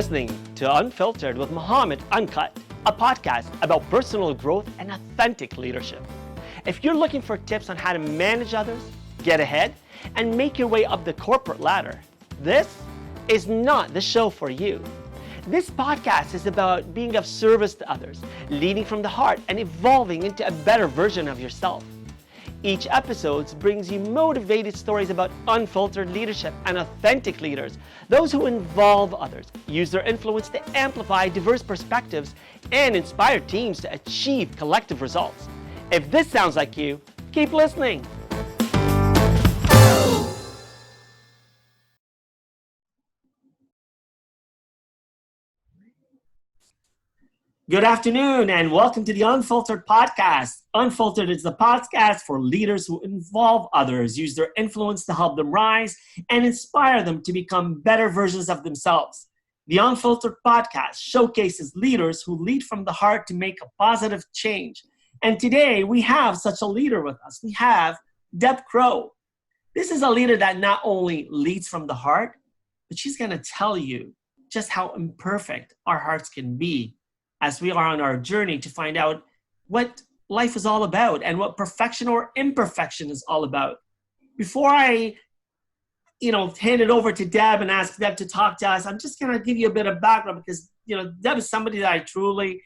listening to Unfiltered with Muhammad Uncut, a podcast about personal growth and authentic leadership. If you're looking for tips on how to manage others, get ahead, and make your way up the corporate ladder, this is not the show for you. This podcast is about being of service to others, leading from the heart, and evolving into a better version of yourself. Each episode brings you motivated stories about unfiltered leadership and authentic leaders, those who involve others, use their influence to amplify diverse perspectives, and inspire teams to achieve collective results. If this sounds like you, keep listening. Good afternoon and welcome to the Unfiltered Podcast. Unfiltered is the podcast for leaders who involve others, use their influence to help them rise, and inspire them to become better versions of themselves. The Unfiltered Podcast showcases leaders who lead from the heart to make a positive change. And today we have such a leader with us. We have Deb Crowe. This is a leader that not only leads from the heart, but she's going to tell you just how imperfect our hearts can be as we are on our journey to find out what life is all about and what perfection or imperfection is all about. Before I, hand it over to Deb and ask Deb to talk to us, I'm just going to give you a bit of background because, Deb is somebody that I truly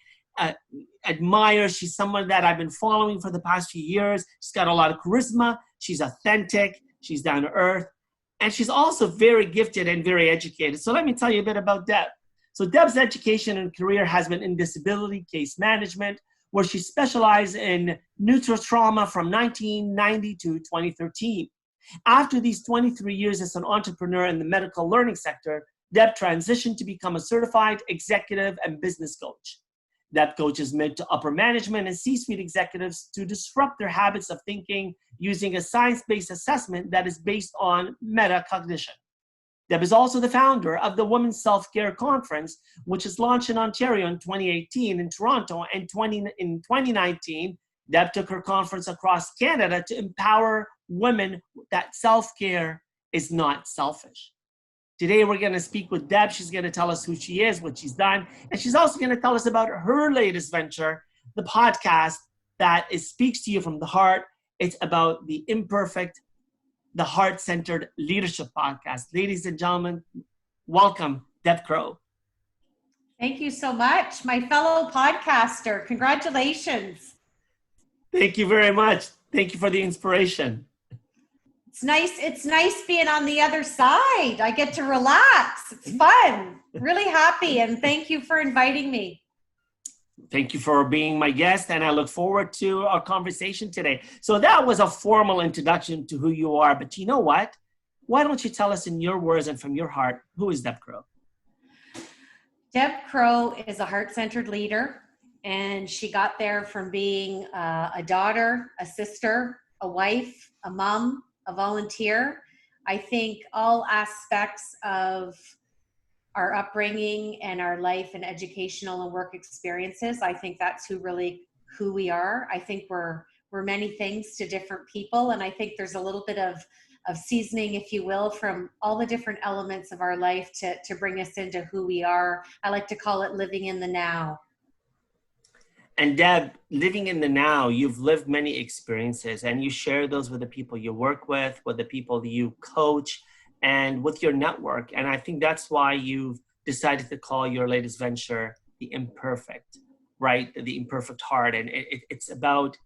admire. She's someone that I've been following for the past few years. She's got a lot of charisma. She's authentic. She's down to earth. And she's also very gifted and very educated. So let me tell you a bit about Deb. So Deb's education and career has been in disability case management, where she specialized in Neurotrauma from 1990 to 2013. After these 23 years as an entrepreneur in the medical learning sector, Deb transitioned to become a certified executive and business coach. Deb coaches mid to upper management and C-suite executives to disrupt their habits of thinking using a science-based assessment that is based on metacognition. Deb is also the founder of the Women's Self-Care Conference, which is launched in Ontario in 2018, in Toronto, and in 2019, Deb took her conference across Canada to empower women that self-care is not selfish. Today, we're going to speak with Deb. She's going to tell us who she is, what she's done, and she's also going to tell us about her latest venture, the podcast that speaks to you from the heart. It's about the imperfect, the Heart-Centered Leadership Podcast. Ladies and gentlemen, welcome, Deb Crowe. Thank you so much, my fellow podcaster. Congratulations. Thank you very much. Thank you for the inspiration. It's nice being on the other side. I get to relax. It's fun. Really happy, and thank you for inviting me. Thank you for being my guest, and I look forward to our conversation today. So that was a formal introduction to who you are, but you know what? Why don't you tell us in your words and from your heart, who is Deb Crowe? Deb Crowe is a heart-centered leader, and she got there from being a daughter, a sister, a wife, a mom, a volunteer. I think all aspects of our upbringing and our life and educational and work experiences, I think that's who we are. I think we're many things to different people. And I think there's a little bit of seasoning, if you will, from all the different elements of our life to bring us into who we are. I like to call it living in the now. And Deb, living in the now, you've lived many experiences and you share those with the people you work with the people you coach, and with your network. And I think that's why you've decided to call your latest venture The Imperfect, right? The Imperfect Heart. And it's about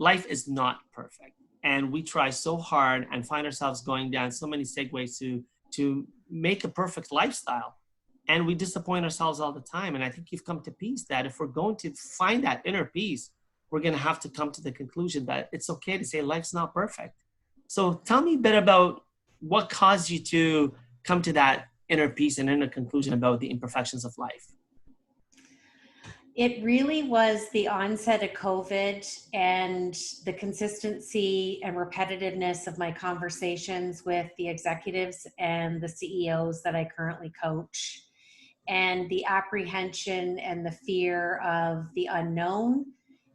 life is not perfect. And we try so hard and find ourselves going down so many segues to make a perfect lifestyle. And we disappoint ourselves all the time. And I think you've come to peace that if we're going to find that inner peace, we're going to have to come to the conclusion that it's okay to say life's not perfect. So tell me a bit about what caused you to come to that inner peace and inner conclusion about the imperfections of life? It really was the onset of COVID and the consistency and repetitiveness of my conversations with the executives and the CEOs that I currently coach, and the apprehension and the fear of the unknown.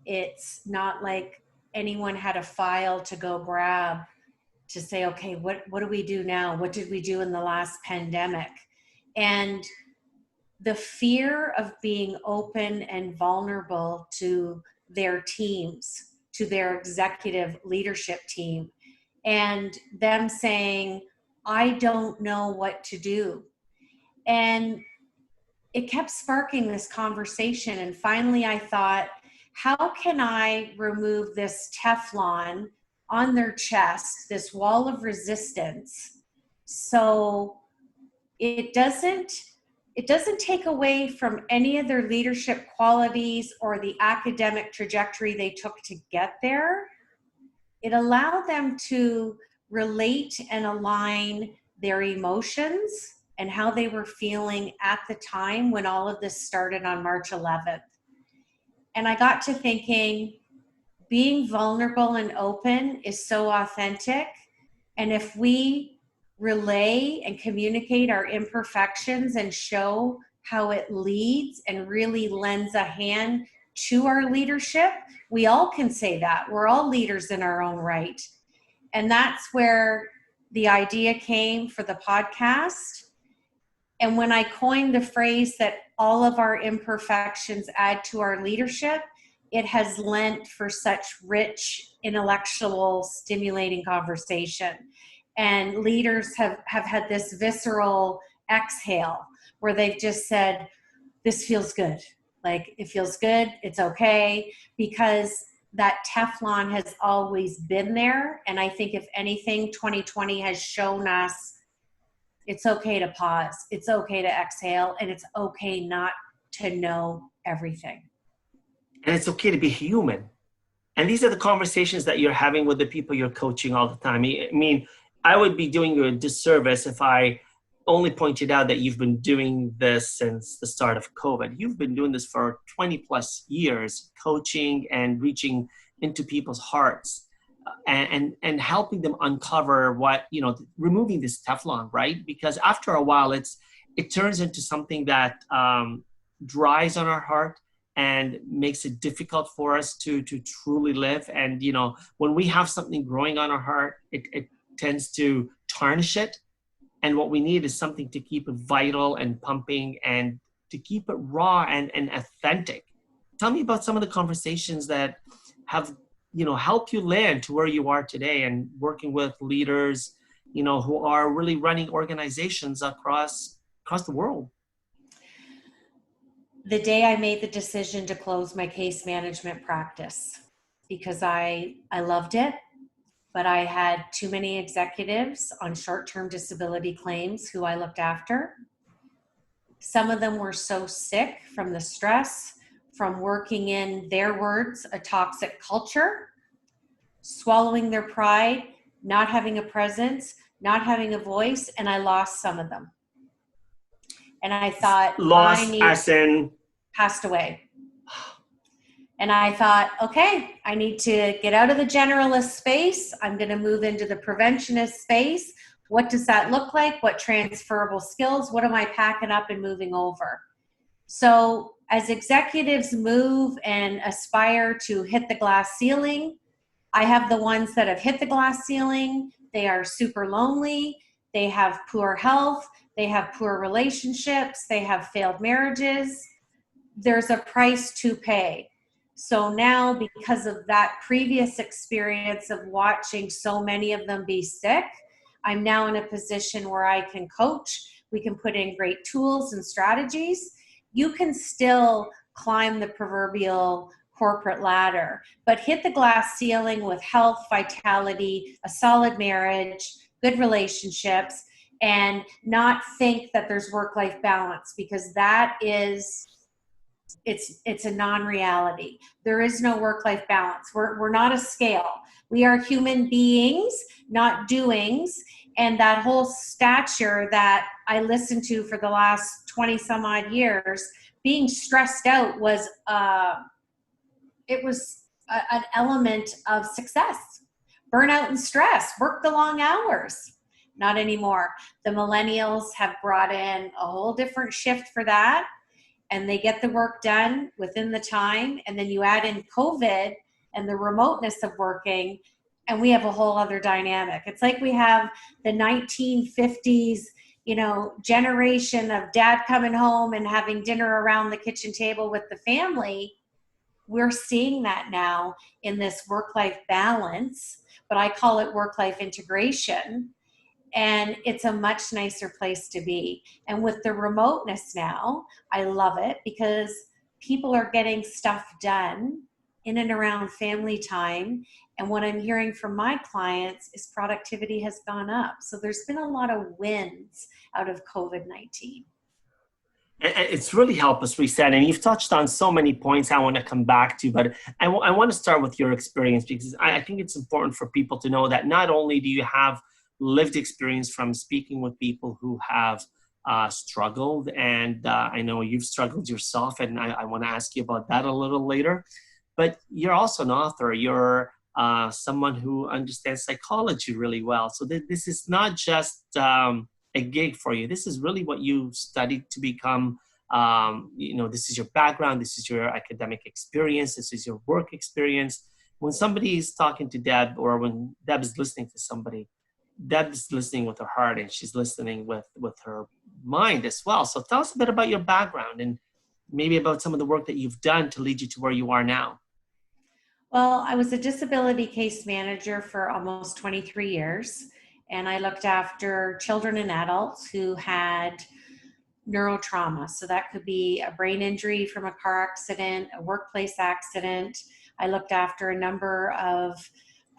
It's not like anyone had a file to go grab to say, okay, what do we do now? What did we do in the last pandemic? And the fear of being open and vulnerable to their teams, to their executive leadership team, and them saying, I don't know what to do. And it kept sparking this conversation. And finally I thought, how can I remove this Teflon on their chest, this wall of resistance, so it doesn't take away from any of their leadership qualities or the academic trajectory they took to get there. It allowed them to relate and align their emotions and how they were feeling at the time when all of this started on March 11th. And I got to thinking, being vulnerable and open is so authentic. And if we relay and communicate our imperfections and show how it leads and really lends a hand to our leadership, we all can say that. We're all leaders in our own right. And that's where the idea came for the podcast. And when I coined the phrase that all of our imperfections add to our leadership, it has lent for such rich, intellectual, stimulating conversation. And leaders have had this visceral exhale where they've just said, this feels good. Like, it feels good, it's okay, because that Teflon has always been there. And I think if anything, 2020 has shown us it's okay to pause, it's okay to exhale, and it's okay not to know everything. And it's okay to be human. And these are the conversations that you're having with the people you're coaching all the time. I mean, I would be doing you a disservice if I only pointed out that you've been doing this since the start of COVID. You've been doing this for 20 plus years, coaching and reaching into people's hearts and helping them uncover what, removing this Teflon, right? Because after a while, it turns into something that dries on our heart and makes it difficult for us to truly live. And, when we have something growing on our heart, it tends to tarnish it. And what we need is something to keep it vital and pumping and to keep it raw and authentic. Tell me about some of the conversations that have, helped you land to where you are today and working with leaders, who are really running organizations across the world. The day I made the decision to close my case management practice, because I loved it, but I had too many executives on short-term disability claims who I looked after. Some of them were so sick from the stress, from working in their words, a toxic culture, swallowing their pride, not having a presence, not having a voice, and I lost some of them. And I thought, passed away. And I thought, okay, I need to get out of the generalist space. I'm going to move into the preventionist space. What does that look like? What transferable skills? What am I packing up and moving over? So as executives move and aspire to hit the glass ceiling, I have the ones that have hit the glass ceiling. They are super lonely. They have poor health. They have poor relationships. They have failed marriages. There's a price to pay. So now, because of that previous experience of watching so many of them be sick, I'm now in a position where I can coach. We can put in great tools and strategies. You can still climb the proverbial corporate ladder, but hit the glass ceiling with health, vitality, a solid marriage, good relationships, and not think that there's work-life balance, because that is, it's a non-reality. There is no work-life balance. We're not a scale. We are human beings, not doings. And that whole stature that I listened to for the last 20 some odd years, being stressed out was, an element of success. Burnout and stress, work the long hours. Not anymore. The millennials have brought in a whole different shift for that, and they get the work done within the time. And then you add in COVID and the remoteness of working, and we have a whole other dynamic. It's like we have the 1950s generation of dad coming home and having dinner around the kitchen table with the family. We're seeing that now in this work-life balance, but I call it work-life integration. And it's a much nicer place to be. And with the remoteness now, I love it because people are getting stuff done in and around family time. And what I'm hearing from my clients is productivity has gone up. So there's been a lot of wins out of COVID-19. And it's really helped us reset. And you've touched on so many points I want to come back to, but I want to start with your experience, because I think it's important for people to know that not only do you have lived experience from speaking with people who have struggled, and I know you've struggled yourself, and I want to ask you about that a little later, but you're also an author. You're someone who understands psychology really well. So this is not just a gig for you. This is really what you studied to become. This is your background. This is your academic experience. This is your work experience. When somebody is talking to Deb, or when Deb is listening to somebody, Deb is listening with her heart, and she's listening with her mind as well. So tell us a bit about your background and maybe about some of the work that you've done to lead you to where you are now. Well, I was a disability case manager for almost 23 years, and I looked after children and adults who had neurotrauma. So that could be a brain injury from a car accident, a workplace accident. I looked after a number of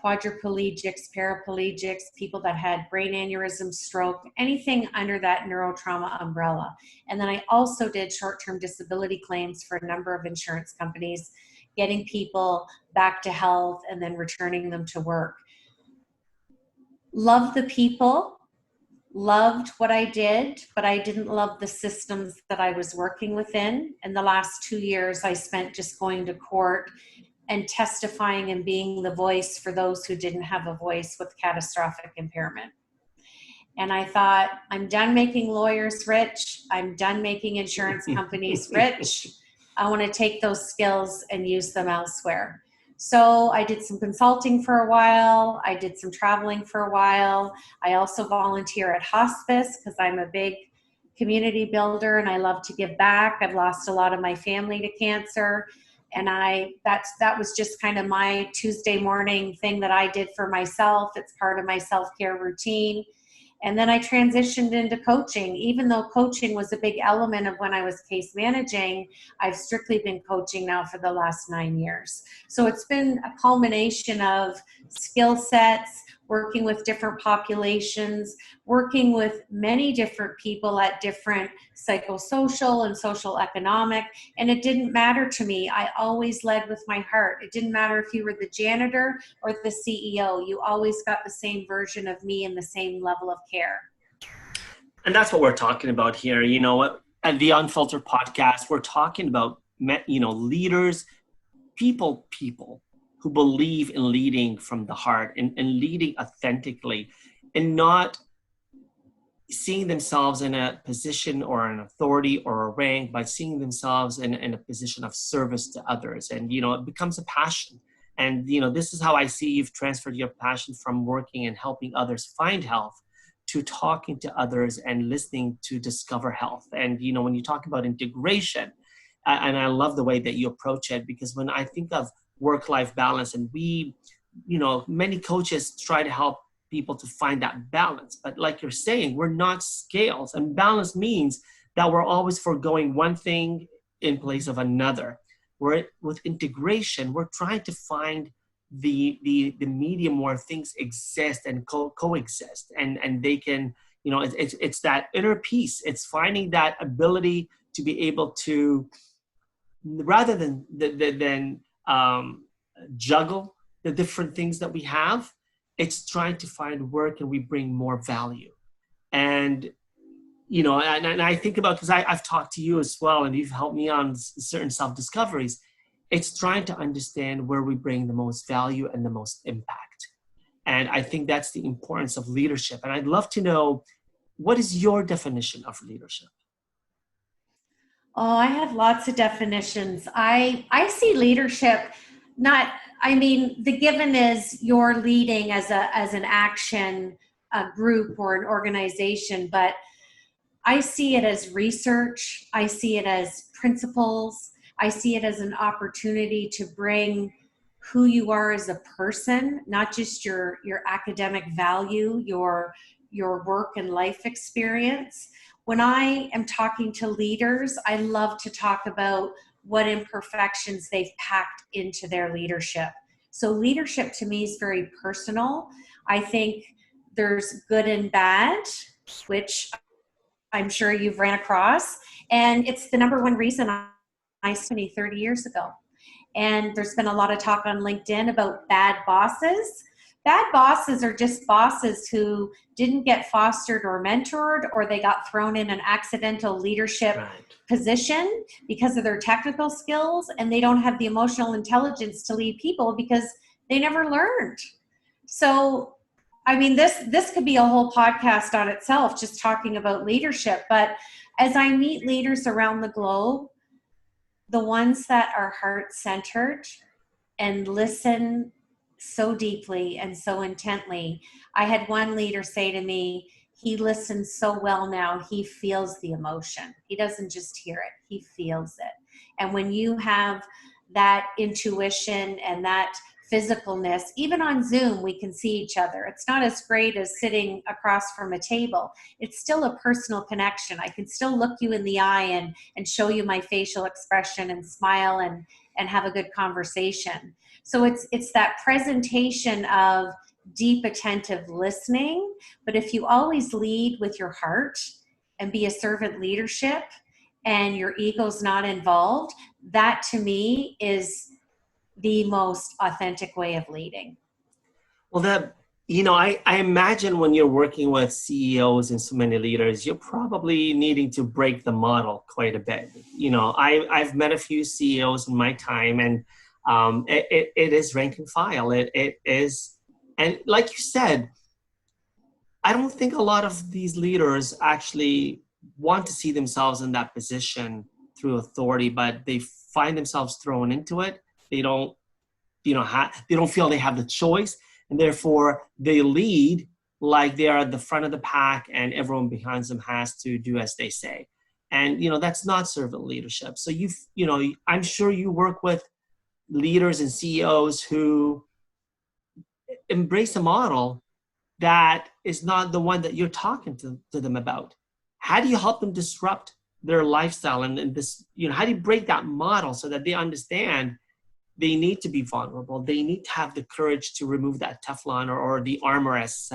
quadriplegics, paraplegics, people that had brain aneurysm, stroke, anything under that neurotrauma umbrella. And then I also did short-term disability claims for a number of insurance companies, getting people back to health and then returning them to work. Loved the people, loved what I did, but I didn't love the systems that I was working within. And the last 2 years I spent just going to court and testifying and being the voice for those who didn't have a voice with catastrophic impairment. And I thought, I'm done making lawyers rich. I'm done making insurance companies rich. I want to take those skills and use them elsewhere. So I did some consulting for a while. I did some traveling for a while. I also volunteer at hospice because I'm a big community builder and I love to give back. I've lost a lot of my family to cancer. And that was just kind of my Tuesday morning thing that I did for myself. It's part of my self-care routine. And then I transitioned into coaching. Even though coaching was a big element of when I was case managing, I've strictly been coaching now for the last 9 years. So it's been a culmination of skill sets, working with different populations, working with many different people at different psychosocial and social economic. And it didn't matter to me. I always led with my heart. It didn't matter if you were the janitor or the CEO. You always got the same version of me and the same level of care. And that's what we're talking about here. You know, at the Unfiltered Podcast, we're talking about, leaders, people who believe in leading from the heart and leading authentically, and not seeing themselves in a position or an authority or a rank, but seeing themselves in a position of service to others. And, it becomes a passion. And, this is how I see you've transferred your passion from working and helping others find health to talking to others and listening to discover health. And, when you talk about integration, and I love the way that you approach it, because when I think of work-life balance, and many coaches try to help people to find that balance, but like you're saying, we're not scales, and balance means that we're always foregoing one thing in place of another. With integration, we're trying to find the medium where things exist and coexist, and they can, it's that inner peace. It's finding that ability to be able to, rather than juggle the different things that we have, it's trying to find where can we bring more value. And, and I think about, because I've talked to you as well, and you've helped me on certain self-discoveries. It's trying to understand where we bring the most value and the most impact. And I think that's the importance of leadership. And I'd love to know, what is your definition of leadership? Oh, I have lots of definitions. I see leadership the given is you're leading as an action, a group or an organization, but I see it as research. I see it as principles. I see it as an opportunity to bring who you are as a person, not just your academic value, your work and life experience. When I am talking to leaders, I love to talk about what imperfections they've packed into their leadership. So leadership to me is very personal. I think there's good and bad, which I'm sure you've ran across. And it's the number one reason I studied 30 years ago. And there's been a lot of talk on LinkedIn about bad bosses. Bad bosses are just bosses who didn't get fostered or mentored, or they got thrown in an accidental leadership position because of their technical skills, and they don't have the emotional intelligence to lead people because they never learned. So, I mean, this could be a whole podcast on itself, just talking about leadership. But as I meet leaders around the globe, the ones that are heart-centered and listen so deeply and so intently. I had one leader say to me, he listens so well now, he feels the emotion. He doesn't just hear it, he feels it. And when you have that intuition and that physicalness, even on Zoom, we can see each other. It's not as great as sitting across from a table. It's still a personal connection. I can still look you in the eye and show you my facial expression and smile and have a good conversation. So it's that presentation of deep, attentive listening. But if you always lead with your heart and be a servant leadership and your ego's not involved, that to me is the most authentic way of leading. Well, I imagine when you're working with CEOs and so many leaders, you're probably needing to break the model quite a bit. I've met a few CEOs in my time, and it is rank and file. It is, and like you said, I don't think a lot of these leaders actually want to see themselves in that position through authority, but they find themselves thrown into it. They don't, they don't feel they have the choice, and therefore they lead like they are at the front of the pack, and everyone behind them has to do as they say. And that's not servant leadership. So I'm sure you work with leaders and CEOs who embrace a model that is not the one that you're talking to them about. How do you help them disrupt their lifestyle and this? How do you break that model so that they understand they need to be vulnerable? They need to have the courage to remove that Teflon or the armor, as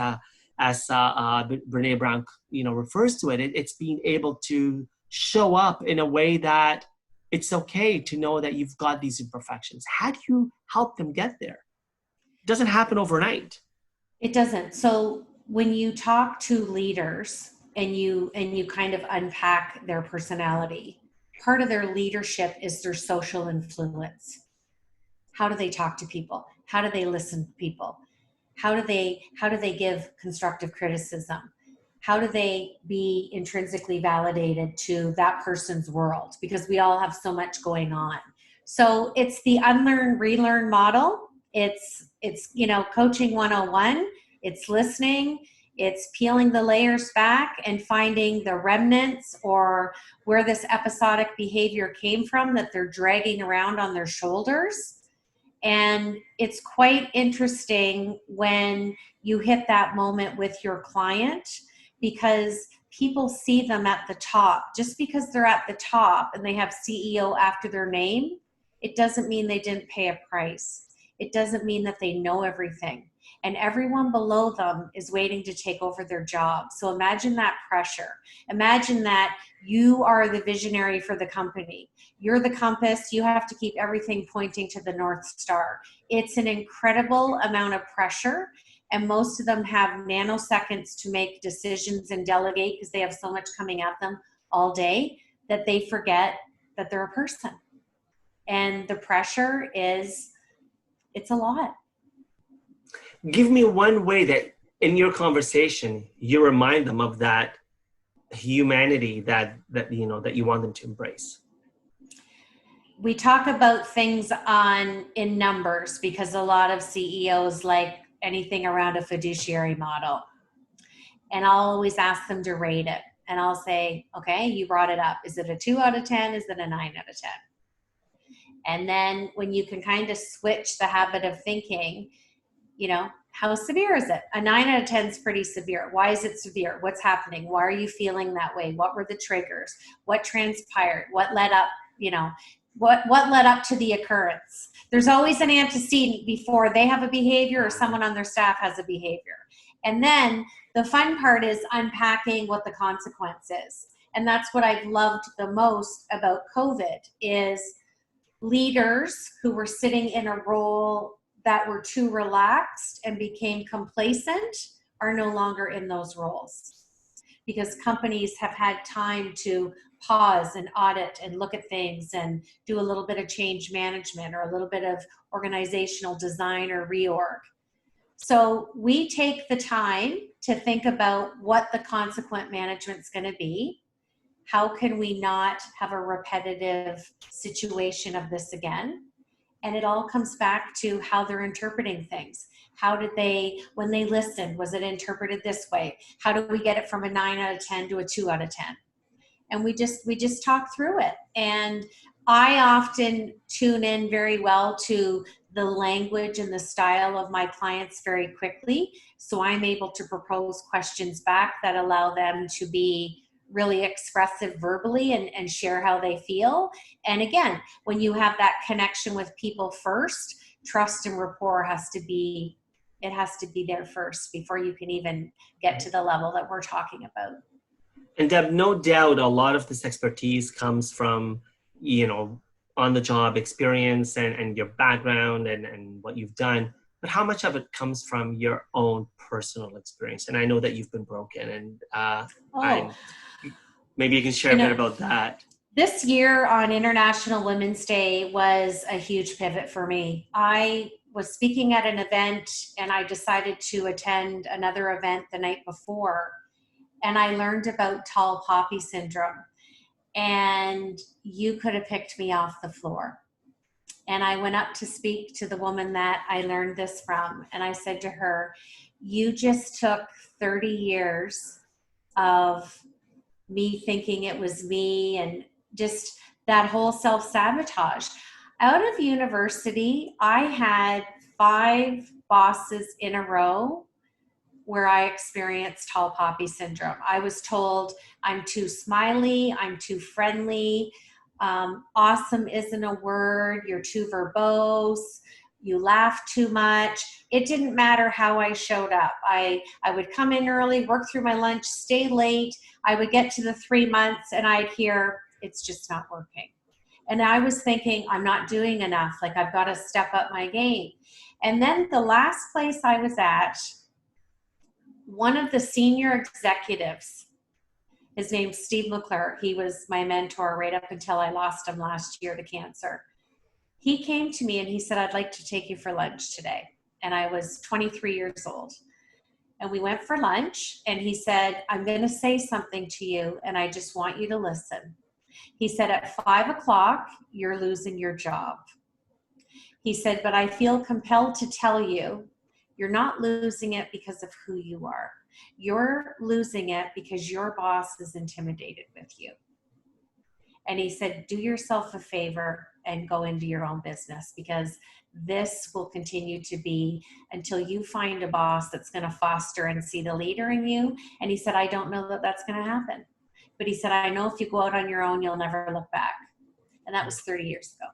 Brene Brown, refers to it. It's being able to show up in a way that it's okay to know that you've got these imperfections. How do you help them get there? It doesn't happen overnight. It doesn't. So when you talk to leaders and you kind of unpack their personality, part of their leadership is their social influence. How do they talk to people? How do they listen to people? How do they give constructive criticism? How do they be intrinsically validated to that person's world? Because we all have so much going on. So it's the unlearn, relearn model. It's coaching 101. It's listening. It's peeling the layers back and finding the remnants or where this episodic behavior came from that they're dragging around on their shoulders. And it's quite interesting when you hit that moment with your client, because people see them at the top. Just because they're at the top and they have CEO after their name, it doesn't mean they didn't pay a price. It doesn't mean that they know everything. And everyone below them is waiting to take over their job. So imagine that pressure. Imagine that you are the visionary for the company. You're the compass. You have to keep everything pointing to the North Star. It's an incredible amount of pressure. And most of them have nanoseconds to make decisions and delegate because they have so much coming at them all day that they forget that they're a person. And the pressure it's a lot. Give me one way that in your conversation, you remind them of that humanity that you want them to embrace. We talk about things in numbers because a lot of CEOs like anything around a fiduciary model. And I'll always ask them to rate it. And I'll say, okay, you brought it up. Is it a 2 out of 10? Is it a 9 out of 10? And then when you can kind of switch the habit of thinking, you know, how severe is it? A 9 out of 10 is pretty severe. Why is it severe? What's happening? Why are you feeling that way? What were the triggers? What transpired? What led up, you know, what led up to the occurrence? There's always an antecedent before they have a behavior or someone on their staff has a behavior. And then the fun part is unpacking what the consequence is. And that's what I've loved the most about COVID is leaders who were sitting in a role that were too relaxed and became complacent are no longer in those roles because companies have had time to pause and audit and look at things and do a little bit of change management or a little bit of organizational design or reorg. So we take the time to think about what the consequent management's going to be. How can we not have a repetitive situation of this again? And it all comes back to how they're interpreting things. How did they, when they listened, was it interpreted this way? How do we get it from a 9 out of 10 to a 2 out of 10? And we just talk through it. And I often tune in very well to the language and the style of my clients very quickly. So I'm able to propose questions back that allow them to be really expressive verbally and share how they feel. And again, when you have that connection with people first, trust and rapport has to be there first before you can even get to the level that we're talking about. And Deb, no doubt a lot of this expertise comes from, you know, on the job experience and your background and what you've done. But how much of it comes from your own personal experience? And I know that you've been broken and maybe you can share a bit about that. This year on International Women's Day was a huge pivot for me. I was speaking at an event and I decided to attend another event the night before. And I learned about tall poppy syndrome. And you could have picked me off the floor. And I went up to speak to the woman that I learned this from. And I said to her, you just took 30 years of me thinking it was me and just that whole self-sabotage. Out of university, I had 5 bosses in a row where I experienced tall poppy syndrome. I was told I'm too smiley, I'm too friendly, awesome isn't a word, you're too verbose, you laugh too much. It didn't matter how I showed up. I would come in early, work through my lunch, stay late. I would get to the 3 months and I'd hear, it's just not working. And I was thinking, I'm not doing enough. Like I've got to step up my game. And then the last place I was at, one of the senior executives, his name's Steve McClure. He was my mentor right up until I lost him last year to cancer. He came to me and he said, I'd like to take you for lunch today. And I was 23 years old. And we went for lunch and he said, I'm going to say something to you and I just want you to listen. He said, at 5 o'clock, you're losing your job. He said, but I feel compelled to tell you, you're not losing it because of who you are. You're losing it because your boss is intimidated with you. And he said, do yourself a favor and go into your own business because this will continue to be until you find a boss that's going to foster and see the leader in you. And he said, I don't know that that's going to happen. But he said, I know if you go out on your own, you'll never look back. And that was 30 years ago.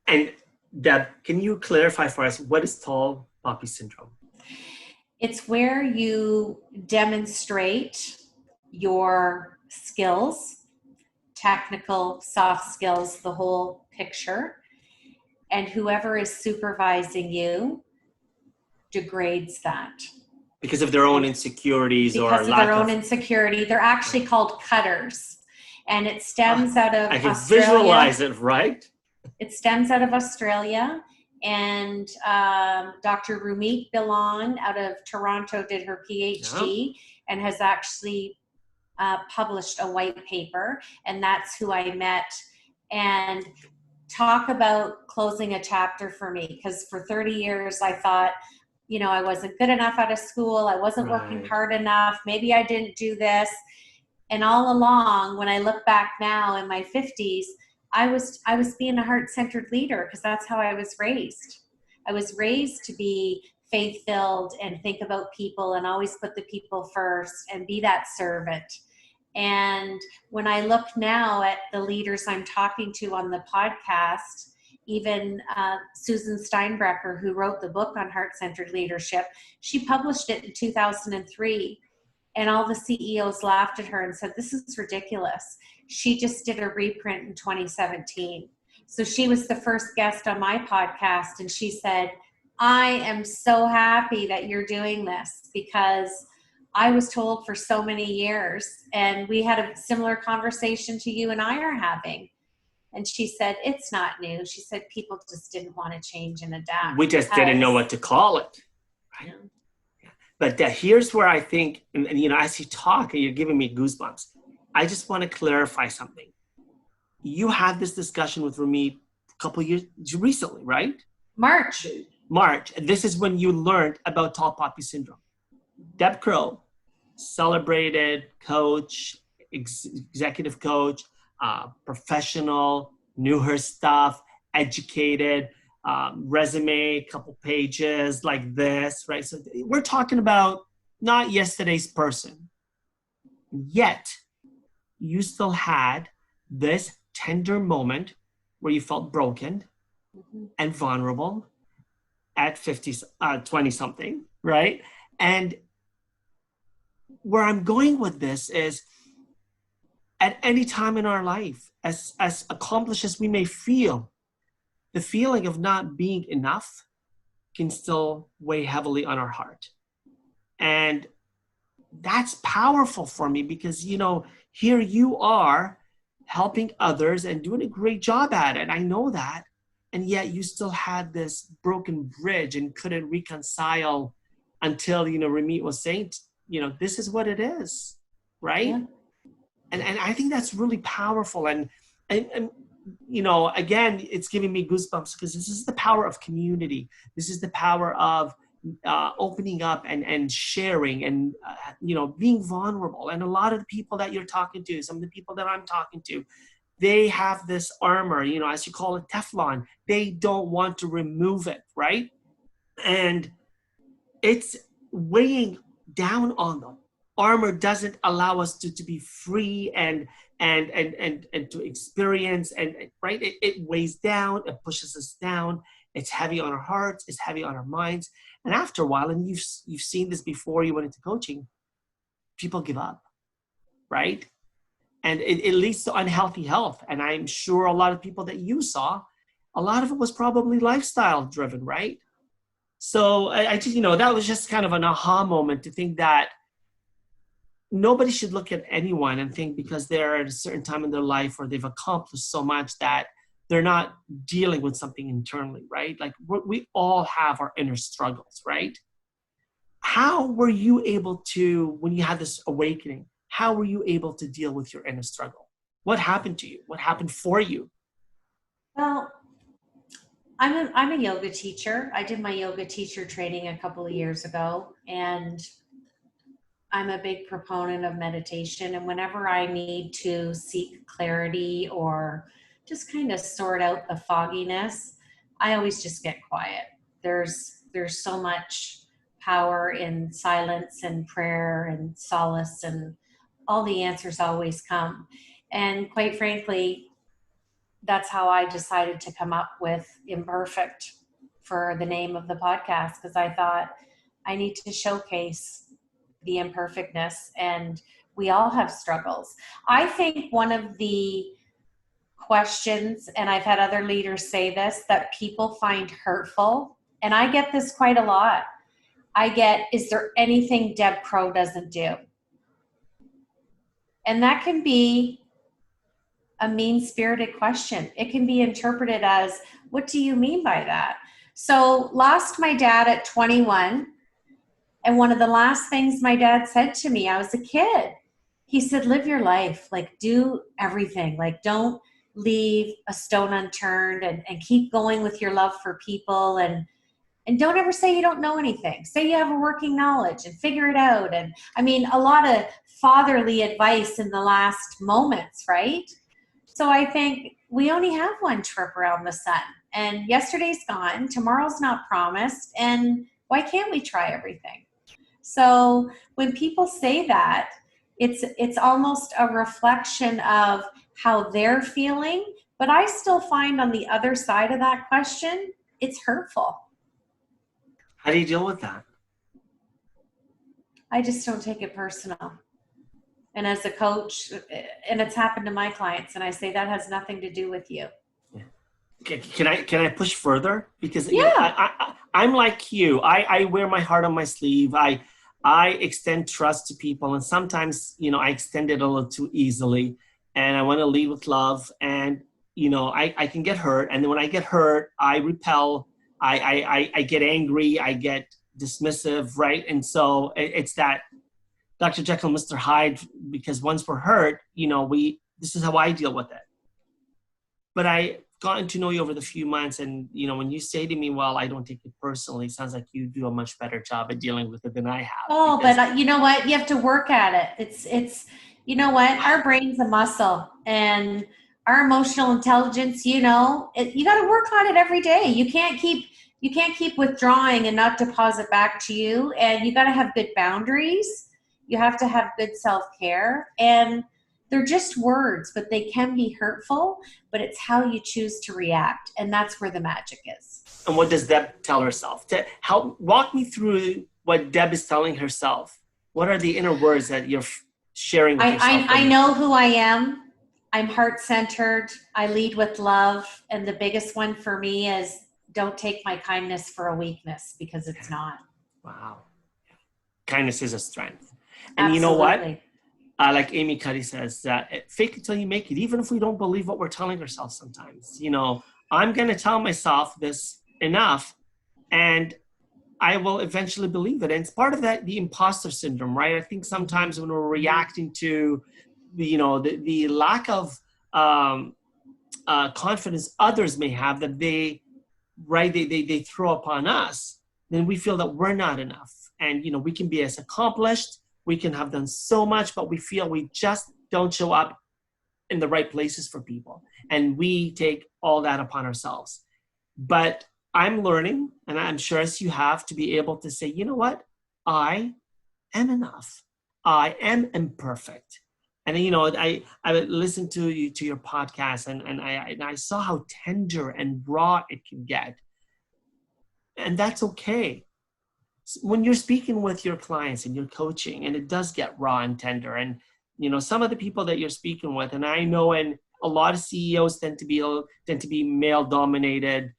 And Deb, can you clarify for us, what is tall poppy syndrome? It's where you demonstrate your skills, technical, soft skills, the whole picture. And whoever is supervising you degrades that. Because of their own insecurities or because of their own insecurity. They're actually called cutters. And it stems out of I can Australia. visualize it, right? It stems out of Australia. And Dr. Rumit Bilan out of Toronto did her PhD and has actually published a white paper. And that's who I met. And talk about closing a chapter for me. Because for 30 years, I thought, you know, I wasn't good enough out of school. I wasn't working hard enough. Maybe I didn't do this. And all along, when I look back now in my 50s, I was being a heart-centered leader because that's how I was raised. I was raised to be faith-filled and think about people and always put the people first and be that servant. And when I look now at the leaders I'm talking to on the podcast, even Susan Steinbrecher, who wrote the book on heart-centered leadership, she published it in 2003. And all the CEOs laughed at her and said, this is ridiculous. She just did a reprint in 2017. So she was the first guest on my podcast. And she said, I am so happy that you're doing this because I was told for so many years, and we had a similar conversation to you and I are having. And she said, it's not new. She said, people just didn't want to change and adapt. We just didn't know what to call it. Right? Yeah. But here's where I think, and as you talk, and you're giving me goosebumps, I just want to clarify something. You had this discussion with Ramit a couple of years recently, right? March. This is when you learned about tall poppy syndrome. Deb Crowe, celebrated coach, executive coach, professional, knew her stuff, educated, resume, couple pages like this, right? So we're talking about not yesterday's person. Yet, you still had this tender moment where you felt broken and vulnerable at 20-something, right? And where I'm going with this is, at any time in our life, as accomplished as we may feel, the feeling of not being enough can still weigh heavily on our heart. And that's powerful for me because, here you are helping others and doing a great job at it. I know that. And yet you still had this broken bridge and couldn't reconcile until, Ramit was saying, this is what it is, right? Yeah. And I think that's really powerful. And again, it's giving me goosebumps because this is the power of community. This is the power of opening up and sharing and, being vulnerable. And a lot of the people that you're talking to, some of the people that I'm talking to, they have this armor, as you call it, Teflon. They don't want to remove it, right? And it's weighing down on them. Armor doesn't allow us to be free and to experience, and right? It weighs down, it pushes us down. It's heavy on our hearts, it's heavy on our minds. And after a while, and you've seen this before you went into coaching, people give up, right? And it leads to unhealthy health. And I'm sure a lot of people that you saw, a lot of it was probably lifestyle driven, right? So I just, that was just kind of an aha moment to think that nobody should look at anyone and think because they're at a certain time in their life or they've accomplished so much that they're not dealing with something internally, right? Like we all have our inner struggles, right? How were you able to, when you had this awakening, how were you able to deal with your inner struggle? What happened to you? What happened for you? Well, I'm a yoga teacher. I did my yoga teacher training a couple of years ago, and I'm a big proponent of meditation. And whenever I need to seek clarity or just kind of sort out the fogginess, I always just get quiet. There's so much power in silence and prayer and solace, and all the answers always come. And quite frankly, that's how I decided to come up with Imperfect for the name of the podcast, because I thought I need to showcase the imperfectness, and we all have struggles. I think one of the questions, and I've had other leaders say this, that people find hurtful, and I get this quite a lot. Is there anything Deb Crowe doesn't do? And that can be a mean-spirited question. It can be interpreted as, what do you mean by that? So lost my dad at 21. And one of the last things my dad said to me, I was a kid. He said, live your life, like do everything. Like don't leave a stone unturned, and keep going with your love for people. And And don't ever say you don't know anything. Say you have a working knowledge and figure it out. And I mean, a lot of fatherly advice in the last moments, right? So I think we only have one trip around the sun, and yesterday's gone, tomorrow's not promised, and why can't we try everything? So when people say that, it's almost a reflection of how they're feeling, but I still find on the other side of that question, it's hurtful. How do you deal with that? I just don't take it personal. And as a coach, and it's happened to my clients, and I say that has nothing to do with you. Yeah. Can I push further? Because I'm like you. I wear my heart on my sleeve. I extend trust to people, and sometimes, I extend it a little too easily, and I want to lead with love, and, I can get hurt. And then when I get hurt, I repel, I get angry, I get dismissive, right? And so it's that Dr. Jekyll, Mr. Hyde, because once we're hurt, this is how I deal with it. But I gotten to know you over the few months, and when you say to me, well, I don't take it personally, it sounds like you do a much better job at dealing with it than I have. Oh, but you know what? You have to work at it. It's you know what? Our brain's a muscle, and our emotional intelligence, you got to work on it every day. You can't keep withdrawing and not deposit back to you, and you got to have good boundaries. You have to have good self-care, and they're just words, but they can be hurtful, but it's how you choose to react. And that's where the magic is. And what does Deb tell herself? Walk me through what Deb is telling herself. What are the inner words that you're sharing with yourself? I know who I am. I'm heart-centered. I lead with love. And the biggest one for me is don't take my kindness for a weakness, because it's not. Wow. Kindness is a strength. Absolutely. And you know what? Like Amy Cuddy says, fake it till you make it, even if we don't believe what we're telling ourselves sometimes. I'm going to tell myself this enough, and I will eventually believe it. And it's part of the imposter syndrome, right? I think sometimes when we're reacting to, the lack of confidence others may have that they throw upon us, then we feel that we're not enough. And, we can be as accomplished, we can have done so much, but we feel we just don't show up in the right places for people. And we take all that upon ourselves. But I'm learning, and I'm sure as you have, to be able to say, you know what? I am enough. I am imperfect. And I would listen to your podcast, and I saw how tender and raw it can get. And that's okay. When you're speaking with your clients and you're coaching, and it does get raw and tender, and some of the people that you're speaking with, and I know, and a lot of CEOs tend to be male dominated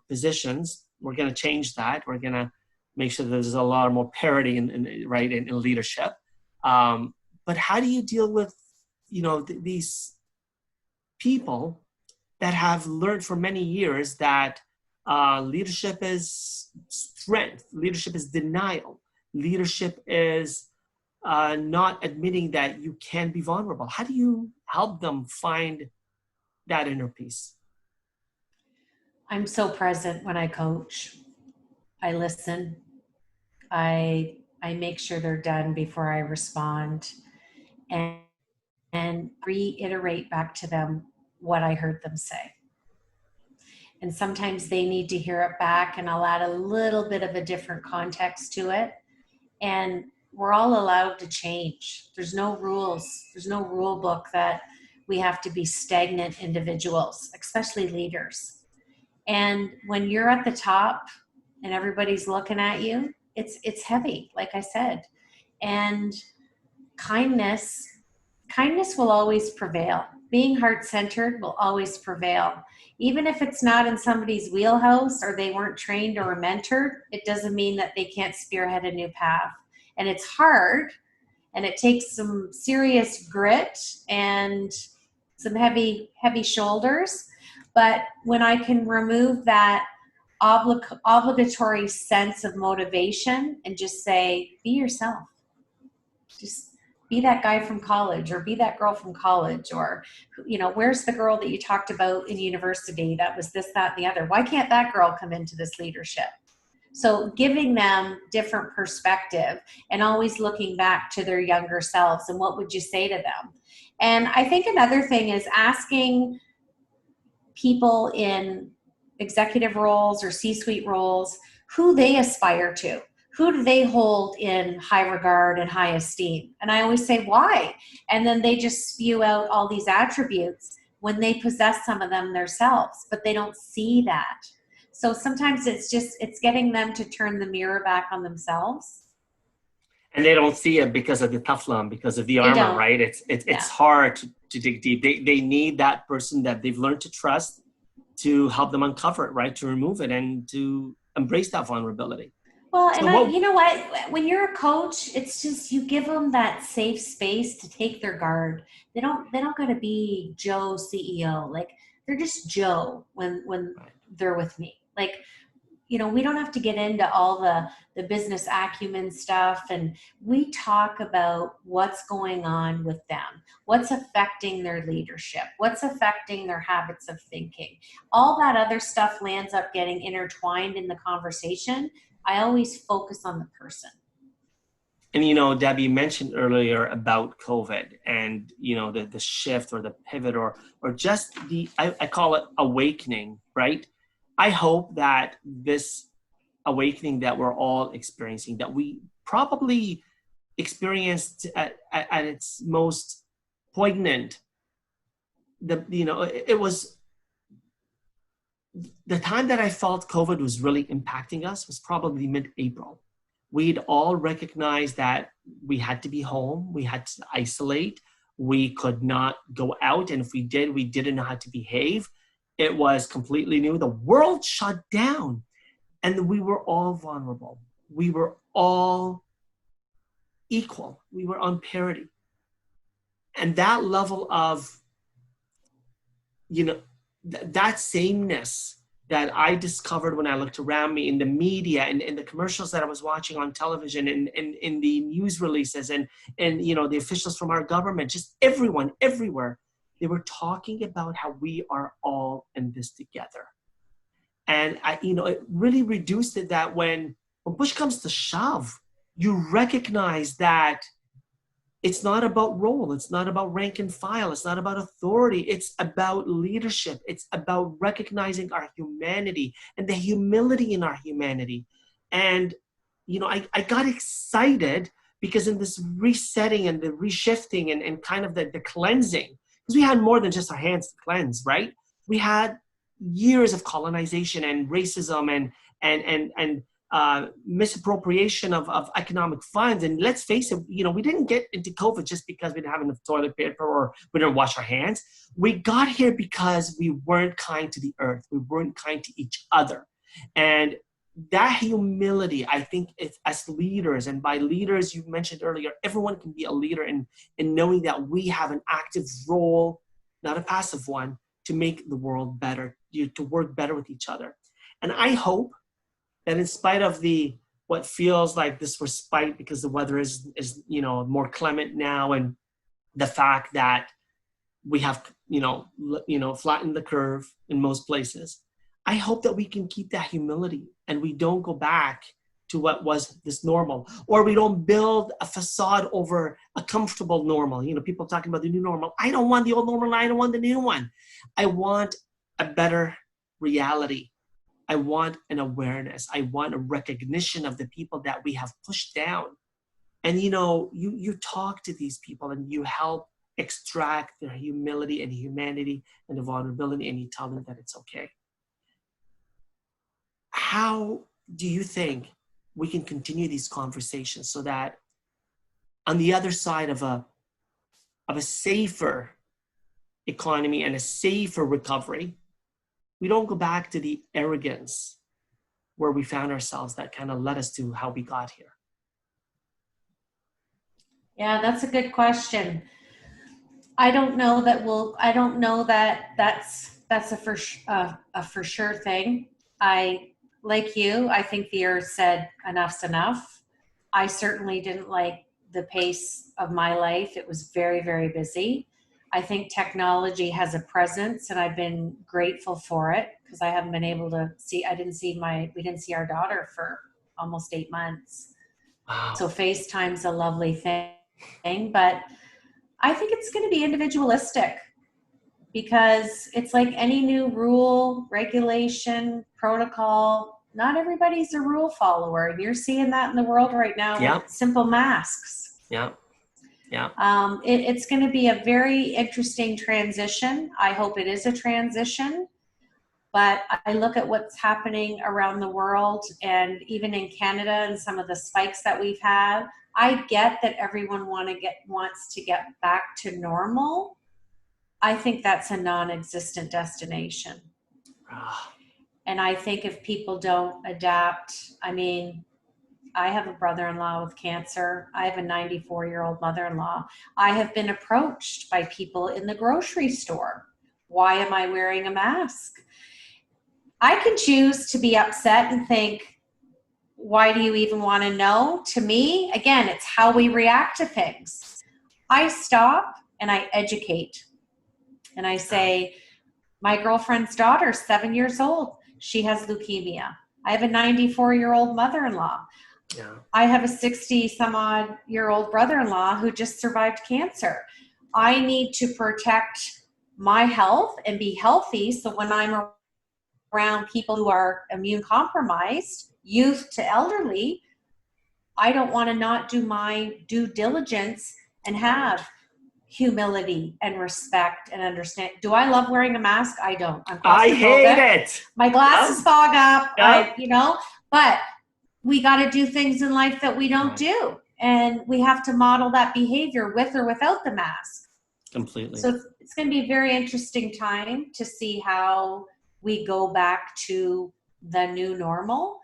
positions. We're going to change that. We're going to make sure there's a lot more parity in leadership. But how do you deal with these people that have learned for many years that leadership is strength, leadership is denial, leadership is not admitting that you can be vulnerable? How do you help them find that inner peace? I'm so present when I coach. I listen. I make sure they're done before I respond, and reiterate back to them what I heard them say. And sometimes they need to hear it back, and I'll add a little bit of a different context to it. And we're all allowed to change. There's no rules. There's no rule book that we have to be stagnant individuals, especially leaders. And when you're at the top and everybody's looking at you, it's heavy, like I said. And kindness will always prevail. Being heart-centered will always prevail. Even if it's not in somebody's wheelhouse or they weren't trained or mentored, it doesn't mean that they can't spearhead a new path. And it's hard, and it takes some serious grit and some heavy shoulders. But when I can remove that obligatory sense of motivation and just say, be yourself. Just be that guy from college, or be that girl from college, or, where's the girl that you talked about in university that was this, that, and the other? Why can't that girl come into this leadership? So giving them different perspective and always looking back to their younger selves and what would you say to them? And I think another thing is asking people in executive roles or C-suite roles who they aspire to. Who do they hold in high regard and high esteem? And I always say, why? And then they just spew out all these attributes when they possess some of them themselves, but they don't see that. So sometimes it's getting them to turn the mirror back on themselves. And they don't see it because of the Teflon, because of the armor, right? It's hard to dig deep. They need that person that they've learned to trust to help them uncover it, right? To remove it and to embrace that vulnerability. Well, and you know what? When you're a coach, it's just you give them that safe space to take their guard. They don't got to be Joe CEO. Like they're just Joe when they're with me. Like, you know, we don't have to get into all the business acumen stuff, and we talk about what's going on with them, what's affecting their leadership, what's affecting their habits of thinking. All that other stuff lands up getting intertwined in the conversation. I always focus on the person. And, you know, Deb, you mentioned earlier about COVID and, you know, the shift or the pivot or just I call it awakening, right? I hope that this awakening that we're all experiencing, that we probably experienced at its most poignant, it was the time that I felt COVID was really impacting us was probably mid-April. We'd all recognized that we had to be home, we had to isolate, we could not go out, and if we did, we didn't know how to behave. It was completely new. The world shut down, and we were all vulnerable. We were all equal. We were on parity. And that level of, you know, that sameness that I discovered when I looked around me in the media and in the commercials that I was watching on television and in the news releases and you know, the officials from our government, just everyone, everywhere, they were talking about how we are all in this together. And it really reduced it that when push comes to shove, you recognize that it's not about role. It's not about rank and file. It's not about authority. It's about leadership. It's about recognizing our humanity and the humility in our humanity. And, you know, I got excited because in this resetting and the reshifting and kind of the cleansing, because we had more than just our hands to cleanse, right? We had years of colonization and racism and misappropriation of economic funds. And let's face it, you know, we didn't get into COVID just because we didn't have enough toilet paper or we didn't wash our hands. We got here because we weren't kind to the earth. We weren't kind to each other. And that humility, I think, as leaders, and by leaders, you mentioned earlier, everyone can be a leader in knowing that we have an active role, not a passive one, to make the world better, to work better with each other. And I hope that in spite of what feels like this respite because the weather is you know, more clement now, and the fact that we have flattened the curve in most places, I hope that we can keep that humility and we don't go back to what was this normal, or we don't build a facade over a comfortable normal. You know, people talking about the new normal. I don't want the old normal. I don't want the new one. I want a better reality. I want an awareness. I want a recognition of the people that we have pushed down. And, you know, you talk to these people and you help extract their humility and humanity and the vulnerability, and you tell them that it's okay. How do you think we can continue these conversations so that on the other side of a safer economy and a safer recovery, we don't go back to the arrogance where we found ourselves that kind of led us to how we got here? Yeah, that's a good question. I don't know that that's a for sure thing. Like you, I think the earth said enough's enough. I certainly didn't like the pace of my life. It was very, very busy. I think technology has a presence, and I've been grateful for it because I haven't been able to see, we didn't see our daughter for almost 8 months. Wow. So FaceTime's a lovely thing, but I think it's going to be individualistic because it's like any new rule, regulation, protocol. Not everybody's a rule follower, and you're seeing that in the world right now with simple masks. Yeah. Yeah. It's going to be a very interesting transition. I hope it is a transition, but I look at what's happening around the world and even in Canada and some of the spikes that we've had. I get that everyone wants to get back to normal. I think that's a non-existent destination. And I think if people don't adapt, I mean, I have a brother-in-law with cancer. I have a 94-year-old mother-in-law. I have been approached by people in the grocery store. Why am I wearing a mask? I can choose to be upset and think, why do you even want to know? To me, again, it's how we react to things. I stop and I educate. And I say, my girlfriend's daughter, 7 years old, she has leukemia. I have a 94-year-old mother-in-law. Yeah. I have a 60-some-odd-year-old brother-in-law who just survived cancer. I need to protect my health and be healthy, so when I'm around people who are immune compromised, youth to elderly, I don't want to not do my due diligence and have humility and respect and understand. Do I love wearing a mask? I don't. I hate it. My glasses fog up, Yep. But we got to do things in life that we don't do. And we have to model that behavior with or without the mask. Completely. So it's going to be a very interesting time to see how we go back to the new normal.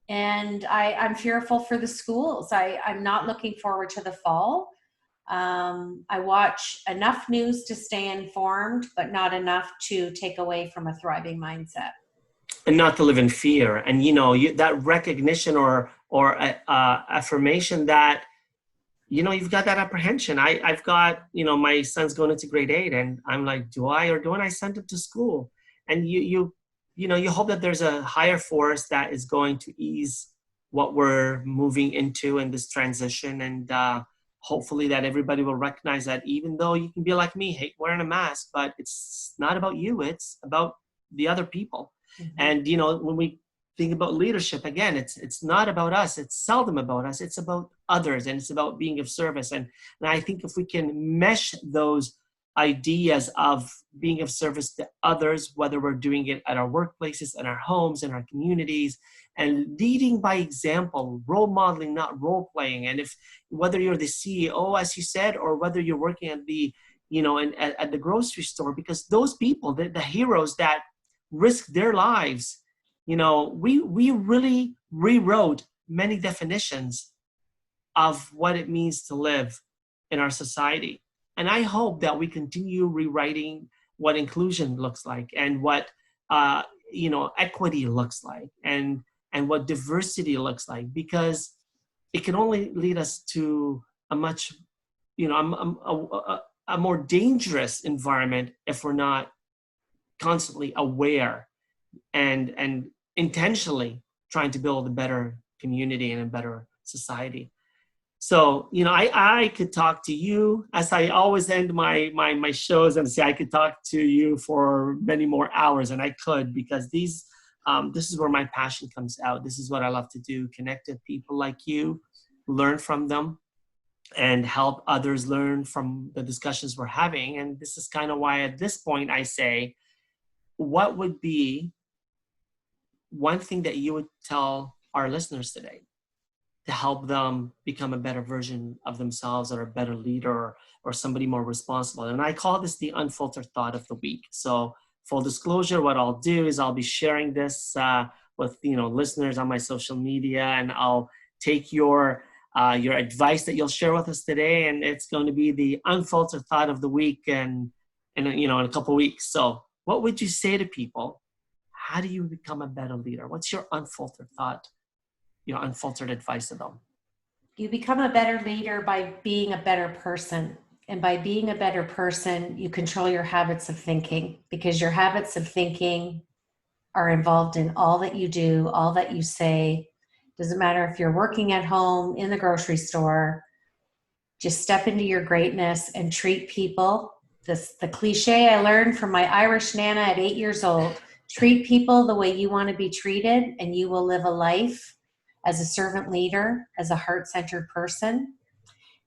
And I'm fearful for the schools. I'm not looking forward to the fall. I watch enough news to stay informed, but not enough to take away from a thriving mindset. And not to live in fear. And, that recognition or affirmation that, you've got that apprehension. I've got, my son's going into grade 8 and I'm like, do I or don't I send him to school? And you hope that there's a higher force that is going to ease what we're moving into in this transition. And hopefully that everybody will recognize that even though you can be like me, hate wearing a mask, but it's not about you. It's about the other people. Mm-hmm. And, when we think about leadership, again, it's not about us. It's seldom about us. It's about others, and it's about being of service. And I think if we can mesh those ideas of being of service to others, whether we're doing it at our workplaces, in our homes, in our communities, and leading by example, role modeling, not role playing. And whether you're the CEO, as you said, or whether you're working at the, at the grocery store, because those people, the heroes that risk their lives, we really rewrote many definitions of what it means to live in our society. And I hope that we continue rewriting what inclusion looks like and what, equity looks like and what diversity looks like, because it can only lead us to a much, a more dangerous environment if we're not constantly aware and intentionally trying to build a better community and a better society. So, I could talk to you, as I always end my shows and say I could talk to you for many more hours, and I could, because this is where my passion comes out. This is what I love to do, connect with people like you, learn from them, and help others learn from the discussions we're having. And this is kind of why at this point I say, what would be one thing that you would tell our listeners today to help them become a better version of themselves, or a better leader, or somebody more responsible? And I call this the unfiltered thought of the week. So full disclosure, what I'll do is I'll be sharing this with listeners on my social media, and I'll take your advice that you'll share with us today, and it's going to be the unfiltered thought of the week, and in a couple of weeks. So what would you say to people? How do you become a better leader? What's your unfiltered thought? Unfiltered advice to them? You become a better leader by being a better person. And by being a better person, you control your habits of thinking, because your habits of thinking are involved in all that you do, all that you say. Doesn't matter if you're working at home, in the grocery store. Just step into your greatness and treat people. The cliche I learned from my Irish Nana at 8 years old: treat people the way you want to be treated, and you will live a life as a servant leader, as a heart-centered person,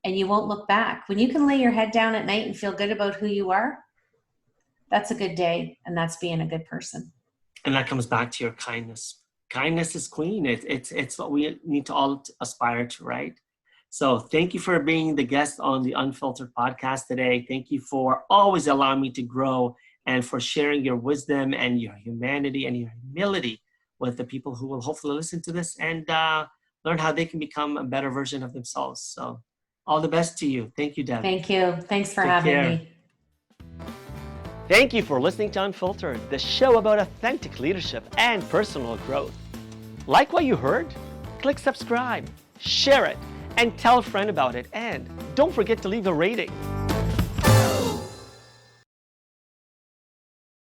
and you won't look back. When you can lay your head down at night and feel good about who you are, that's a good day, and that's being a good person. And that comes back to your kindness. Kindness is queen. It's what we need to all aspire to, right? So thank you for being the guest on the Unfiltered Podcast today. Thank you for always allowing me to grow, and for sharing your wisdom and your humanity and your humility with the people who will hopefully listen to this and learn how they can become a better version of themselves. So all the best to you. Thank you, Deb. Thank you. Thanks for having me. Thank you for listening to Unfiltered, the show about authentic leadership and personal growth. Like what you heard? Click subscribe, share it, and tell a friend about it. And don't forget to leave a rating.